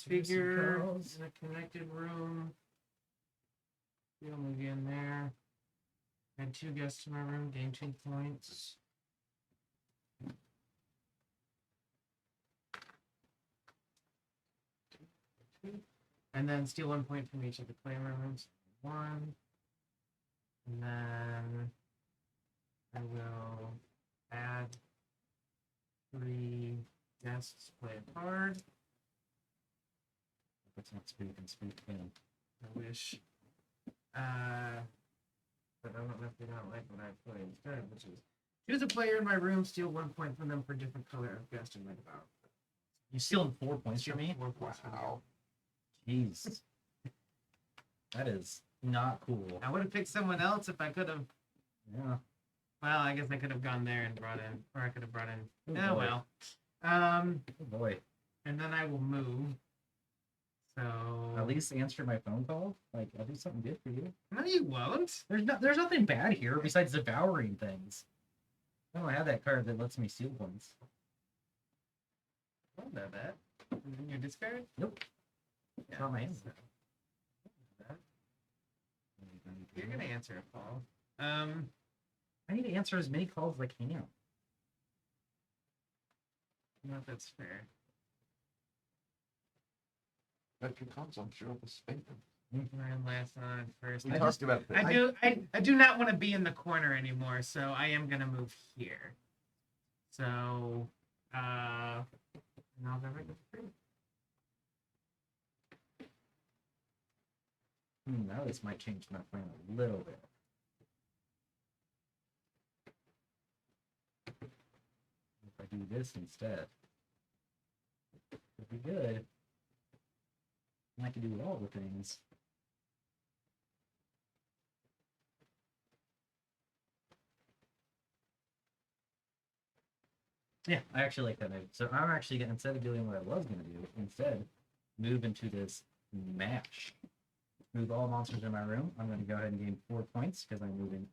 Figure in a connected room. We'll move in there. Add 2 guests to my room, gain 2 points. And then steal 1 point from each of the play rooms. 1. And then I will add 3 guests, play a card. That's not spook and spook in. I wish. But I don't know if they don't like what I play instead, which is choose a player in my room, steal 1 point from them for different color of guest in my devour. You stealing 4 points from me? 4 points from you. Wow. Jeez. That is not cool. I would have picked someone else if I could have. Yeah. Well, I guess I could have gone there and brought in, or I could have brought in. Oh, Oh boy. well. Oh boy. And then I will move. So At least answer my phone call. Like, I'll do something good for you. no, you won't. There's nothing bad here besides devouring things. I don't have that card that lets me steal ones. I don't know that. Is it in your discard? Nope. It's on my hand. so- You're gonna answer a call. I need to answer as many calls as I can. I don't know if that's fair. That's your console. I'm sure I'll spend them. Ryan last on first. We I talked just- about this. I do not want to be in the corner anymore, so I am gonna move here. So and I'll go right with the free. Now this might change my plan a little bit. do this instead. It'd be good. I could do all the things. Yeah, I actually like that move. So I'm actually gonna, instead of doing what I was gonna do, instead move into this mash. Move all monsters in my room. I'm gonna go ahead and gain 4 points because I'm moving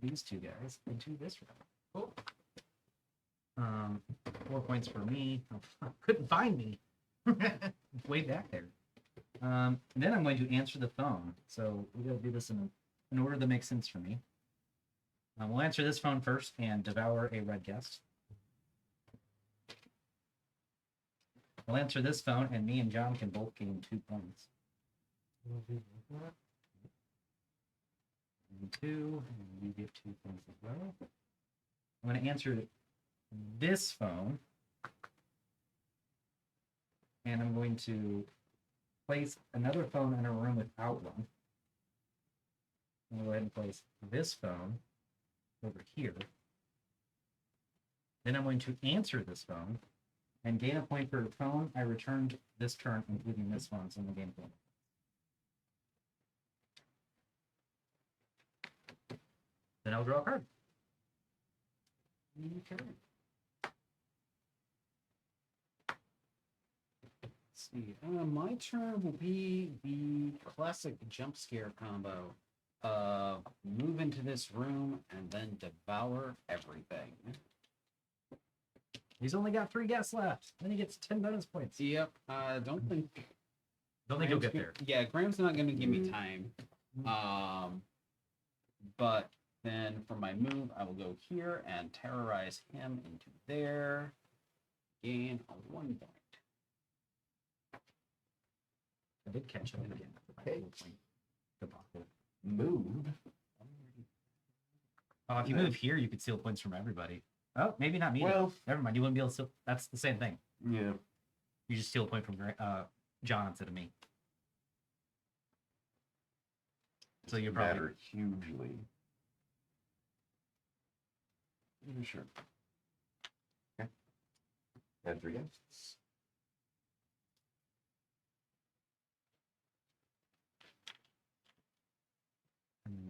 these two guys into this room. Cool. 4 points for me. Oh, couldn't find me. Way back there. And then I'm going to answer the phone. So we gotta do this in order that makes sense for me. We'll answer this phone first and devour a red guest. We'll answer this phone, and me and John can both gain 2 points. And 2, and you get 2 points as well. I'm going to answer this phone, and I'm going to place another phone in a room without one. I'm going to go ahead and place this phone over here. Then I'm going to answer this phone and gain a point for a phone I returned this turn, including this one, so I'm going to gain a point. Then I'll draw a card. Okay. Let's see. My turn will be the classic jump scare combo. Move into this room and then devour everything. He's only got 3 guests left. Then he gets 10 bonus points. Yep. Don't think He'll get there. Yeah, Graham's not gonna give me time. But then for my move, I will go here and terrorize him into there. Gain a 1 point. I did catch him again. Okay. Debacle. Move. Oh, if you move here, you could steal points from everybody. Oh, maybe not me. Well, Never mind. You wouldn't be able to steal. That's the same thing. yeah. You just steal a point from John instead of me. So you're probably Matter hugely. Sure. Okay. And 3 guests.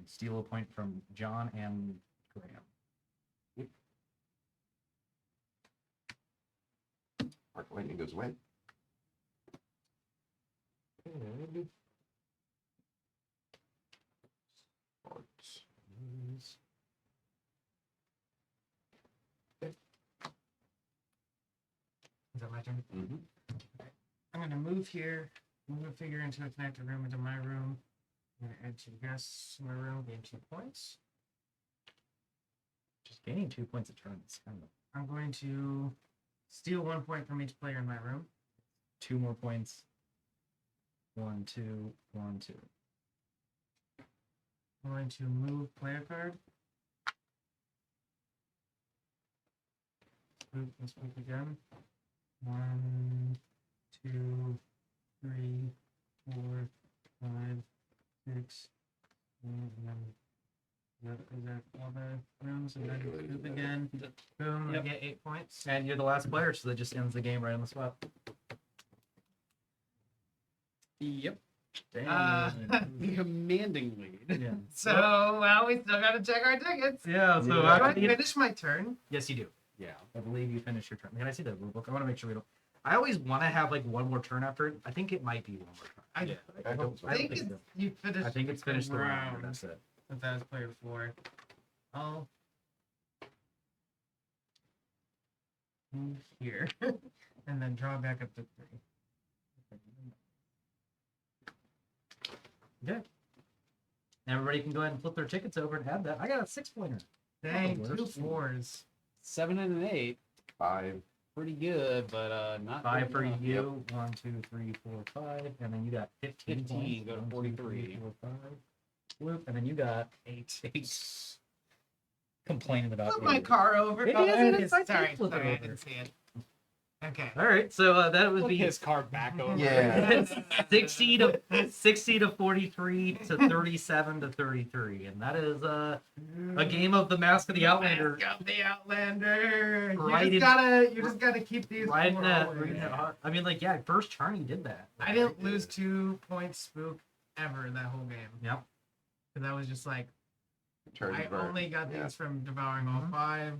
steal a point from John and Graham. Arc lightning goes away. And Arts. Is that my turn? Mm-hmm. I'm gonna move here, move a figure into a connected room into my room. I'm gonna add 2 guests in my room, gain 2 points. Just gaining 2 points a turn is kind of I'm going to steal 1 point from each player in my room. 2 more points. 1, 2, 1, 2. I'm going to move player card. Move this week again. 1, 2, 3, 4, 5, 6, 7, is that all the rooms? And then move again. Boom, Yep. I get 8 points. And you're the last player, so that just ends the game right on the spot. Yep. Damn. Commanding lead. Yeah. So, well, we still gotta check our tickets. Yeah, so Yeah. Do I actually, finish my turn? yes, you do. Yeah. I believe you finish your turn. Can I see the rule book? I want to make sure we don't. I always want to have like one more turn after it. I think it might be one more turn. I, Yeah. I don't I think think it's, so. you finished. I think it's finished the round. round. That's it. If that was player 4. I'll move here and then draw back up to 3. Okay. Everybody can go ahead and flip their tickets over and add that. I got a 6-pointer. Dang, Oh, 2 worse. 4s. 7 and an 8. 5. Pretty good, but not 5 good for enough. you. 1, 2, 3, 4, 5. And then you got 15. 15, points. go to 1, 2, 43. 3, 4, 5. Whoop. And then you got 8. Complaining about Flip my it. car over. It Oh, is, there it it is. is. I did Sorry, flip it sorry, I over. didn't see it. Okay. All right, so that would Flip be his card back over. Yeah. 60 to 43 to 37 to 33, and that is a game of the Mask of the Outlander. Mask of the Outlander. Right You just gotta keep these Right in four that, always. right in that heart. I mean, like, yeah, first turn he did that. I didn't lose 2 points spook ever in that whole game. Yep. Because I was just like, Turn I divert. only got Yeah. these from devouring all 5.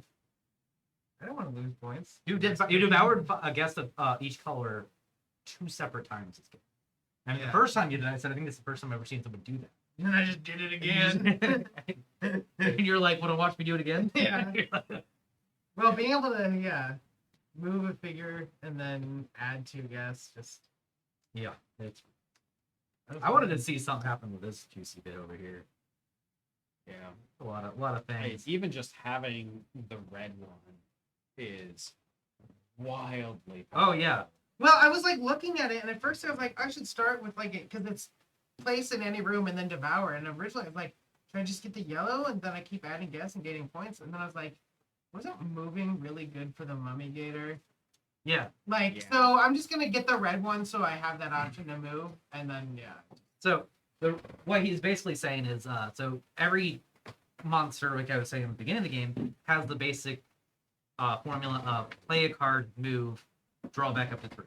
I don't want to lose points. You devoured a guest of each color 2 separate times this game. I mean, Yeah. the first time you did it, I said, I think this is the first time I've ever seen someone do that. And I just did it again. And you're like, want to watch me do it again? Yeah. Well, being able to, move a figure and then add 2 guests, just. Yeah. It's, I wanted to see something happen with this juicy bit over here. Yeah. A lot of Hey, things. even just having the red one is wildly. Oh yeah. Well, I was like looking at it, and at first I was like, I should start with like it because it's place in any room and then devour. And originally I was like, should I just get the yellow and then I keep adding guests and getting points? And then I was like, wasn't moving really good for the mummy gator? Yeah. Like, Yeah. so I'm just gonna get the red one so I have that option to move, and then So what he's basically saying is, so every monster, like I was saying at the beginning of the game, has the basic formula of play a card, move, draw back up to 3.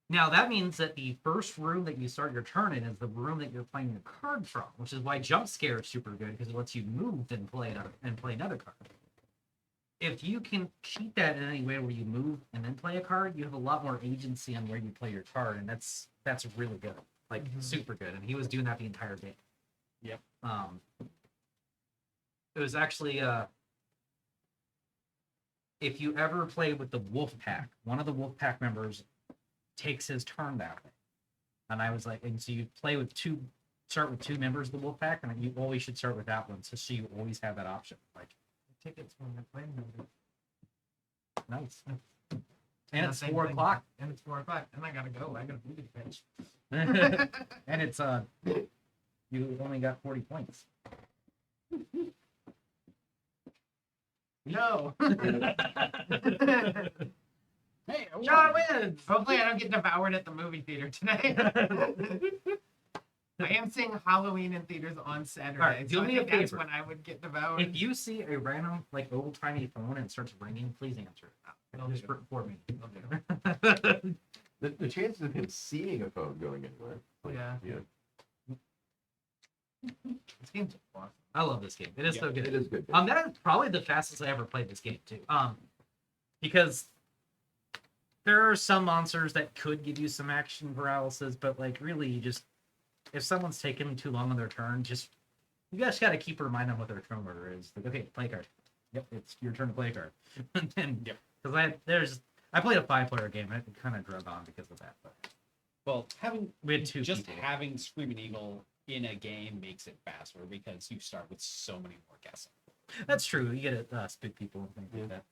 Now that means that the first room that you start your turn in is the room that you're playing the card from, which is why jump scare is super good because it lets you move and play another card. If you can cheat that in any way where you move and then play a card, you have a lot more agency on where you play your card, and that's really good, like super good. And he was doing that the entire game. Yep. It was actually if you ever play with the wolf pack, one of the wolf pack members takes his turn that way. And I was like, and so you start with 2 members of the wolf pack, and you always should start with that one, so you always have that option. Like tickets when they're playing movie. nice. And it's 4 o'clock. And it's 4 o'clock, and I gotta go. I got a movie to finish. And it's you only got 40 points. No. Hey, I John won. wins. Hopefully, I don't get devoured at the movie theater today. I am seeing Halloween in theaters on Saturday. Alright, do so I me a think that's favor. when I would get devoured. If you see a random, like, old timey phone and it starts ringing, please answer it. I'll Just do it. for me. I'll do it. The chances of him seeing a phone going anywhere. Like, Yeah. This game's awesome. I love this game. It is Yeah, so good. It is good. That is probably the fastest I ever played this game too. Because there are some monsters that could give you some action paralysis, but like really, you just if someone's taking too long on their turn, you guys got to keep reminding them what their turn order is. Like, okay, play a card. Yep, it's your turn to play a card. And then, because I played a 5-player game and it kind of drug on because of that. But Well, we had 2 just people. having Screaming Eagle in a game makes it faster because you start with so many more guesses. That's true. You get to spook people and things like that.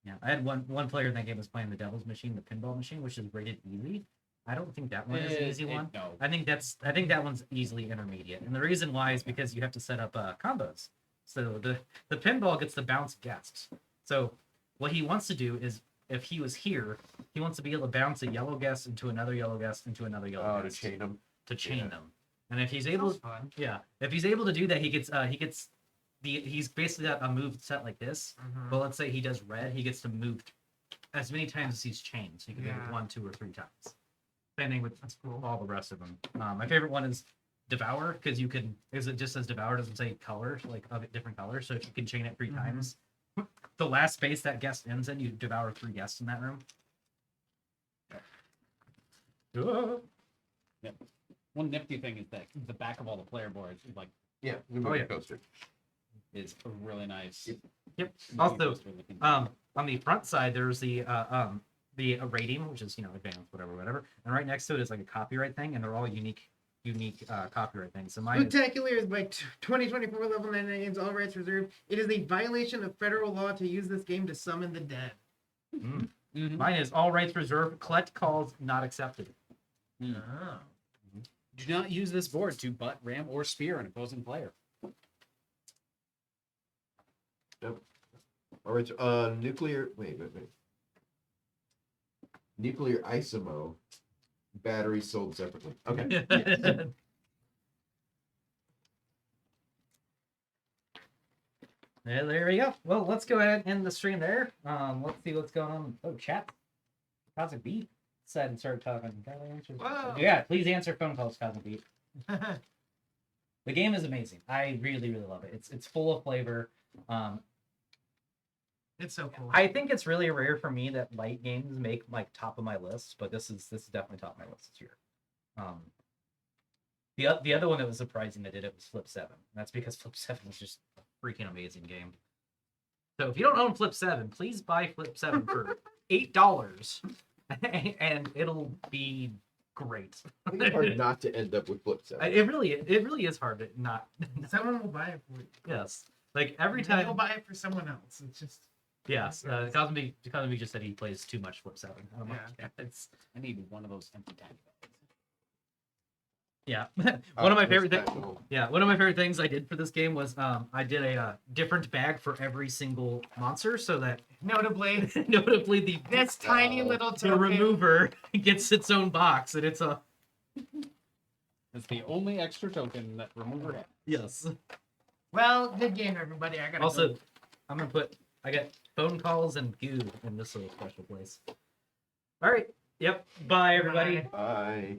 Yeah, I had one player in that game was playing the Devil's Machine, the pinball machine, which is rated easy. I don't think that one is an easy one. No. I think that one's easily intermediate, and the reason why is because you have to set up combos. So the pinball gets to bounce guests. So what he wants to do is, if he was here, he wants to be able to bounce a yellow guest into another yellow guest into another yellow to guest chain them. them. And if he's able, Sounds fun. if he's able to do that, he's basically got a move set like this. Mhm. But let's say he does red, he gets to move as many times as he's chained. So you can do Yeah. it 1, 2, or 3 times. Same thing with all the rest of them. My favorite one is Devour, because you can, because it just says Devour, doesn't say color, like of different colors. So if you can chain it 3 Mhm. times, the last space that guest ends in, you devour 3 guests in that room. One nifty thing is that the back of all the player boards like Yeah. Coaster. is a really nice. Yep. movie Also, poster looking. on the front side, there's the rating, which is advanced, whatever, and right next to it is like a copyright thing, and they're all unique copyright things. So mine is, Spooktacular is by 2024 level 99 games, all rights reserved. It is a violation of federal law to use this game to summon the dead. Mhm. mine is all rights reserved. Collect calls not accepted. Oh. Do not use this board to butt, ram, or spear an opposing player. All right, nuclear. Wait. Nuclear isomo. Batteries sold separately. Okay. Yes. Yeah, there we go. Well, let's go ahead and end the stream there. Let's see what's going on. Oh, chat. Cosmic Beat said and started talking. Got answers. Whoa. Yeah, please answer phone calls, Cosmic Beat. The game is amazing. I really, really love it. It's full of flavor. It's so cool. I think it's really rare for me that light games make like top of my list, but this is definitely top of my list this year. The other one that was surprising that did it was Flip 7. That's because Flip 7 is just a freaking amazing game. So if you don't own Flip 7, please buy Flip 7 for $8 and it'll be great. I think it's hard not to end up with Flip 7. It really is hard to not. Someone will buy it for you. Yes, like every And then time. you'll buy it for someone else. It's just Yes, Cosmic just said he plays too much Flip 7. I'm like, Yeah. it's I need one of those empty tank bags. yeah. One of my favorite things. Special. Yeah, one of my favorite things I did for this game was I did a different bag for every single monster, so that notably the this tiny little the token. remover gets its own box, and it's a It's the only extra token that remover has. yes. Well, good game, everybody. I gotta Also, go. I'm gonna I got phone calls and goo in this little special place. All right. Yep. Bye, everybody. Bye. Bye.